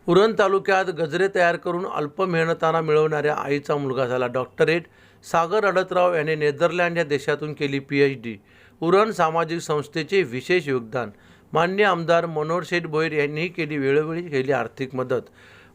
उरण तालुक्यात गजरे तयार करून अल्प मेहनताना मिळवणाऱ्या आईचा मुलगा झाला डॉक्टरेट. सागर अडतराव याने नेदरलँड या देशातून केली PhD. उरण सामाजिक संस्थेचे विशेष योगदान. मान्य आमदार मनोहर शेठ भोईर यांनीही केली वेळोवेळी केली आर्थिक मदत.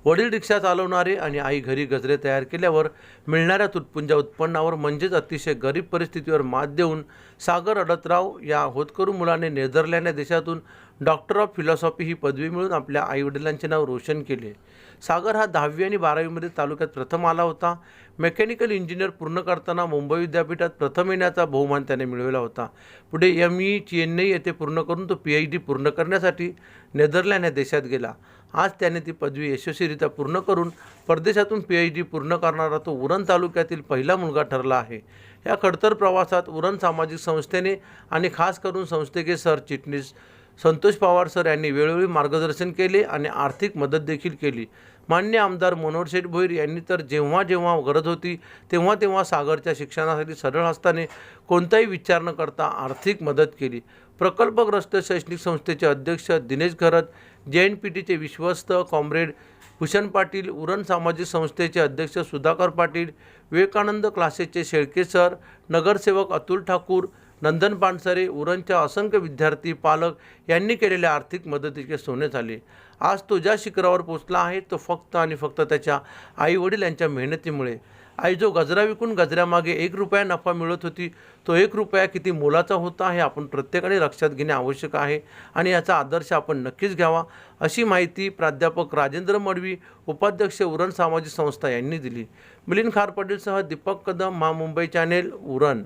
वडील रिक्षा चालवणारे आणि आई घरी गजरे तयार केल्यावर मिळणाऱ्या तुटपुंज्या उत्पन्नावर म्हणजेच अतिशय गरीब परिस्थितीवर मात देऊन सागर अडतराव या होतकरू मुलाने नेदरलँड या देशातून डॉक्टर ऑफ फिलॉसॉफी ही पदवी मिळवून आपल्या आईवडिलांचे नाव रोशन केले. सागर हा 10वी आणि 12वीमध्ये तालुक्यात प्रथम आला होता. मेकॅनिकल इंजिनियर पूर्ण करताना मुंबई विद्यापीठात प्रथम येण्याचा बहुमान त्याने मिळवला होता. पुढे ME चेन्नई येथे पूर्ण करून तो PhD पूर्ण करण्यासाठी नेदरलँड या देशात गेला. आज त्याने ती पदवी यशस्वीरित्या पूर्ण करून परदेशातून PhD पूर्ण करणारा तो उरण तालुक्यातील पहिला मुलगा ठरला आहे. या खडतर प्रवासात उरण सामाजिक संस्थेने आणि खास करून संस्थेचे सरचिटणीस संतोष पवार सर यांनी वेळोवेळी मार्गदर्शन केले आणि आर्थिक मदत देखील केली. मान्य आमदार मनोहर शेठ भोईर यांनी तर जेव्हा जेव्हा गरज होती तेव्हा तेव्हा सागरच्या शिक्षणासाठी सरळ हस्ताने कोणताही विचार न करता आर्थिक मदत केली. प्रकल्पग्रस्त शैक्षणिक संस्थेचे अध्यक्ष दिनेश घरत, JNPTचे विश्वस्त कॉम्रेड भूषण पाटील, उरण सामाजिक संस्थेचे अध्यक्ष सुधाकर पाटील, विवेकानंद क्लासेसचे शेळके सर, नगरसेवक अतुल ठाकूर, नंदन पानसरे, उरणच्या असंख्य विद्यार्थी पालक यांनी केलेल्या आर्थिक मदतीचे सोने झाले. आज तो ज्या शिखरावर पोचला आहे तो फक्त आणि फक्त त्याच्या आईवडील यांच्या मेहनतीमुळे. आई जो गजरा विकून गजऱ्यामागे 1 रुपया नफा मिळत होती, तो 1 रुपया किती मोलाचा होता हे आपण प्रत्येकाने लक्षात घेणे आवश्यक आहे आणि याचा आदर्श आपण नक्कीच घ्यावा, अशी माहिती प्राध्यापक राजेंद्र मडवी, उपाध्यक्ष उरण सामाजिक संस्था यांनी दिली. मिलिंद खारपाटीलसह दीपक कदम, मुंबई चॅनेल, उरण.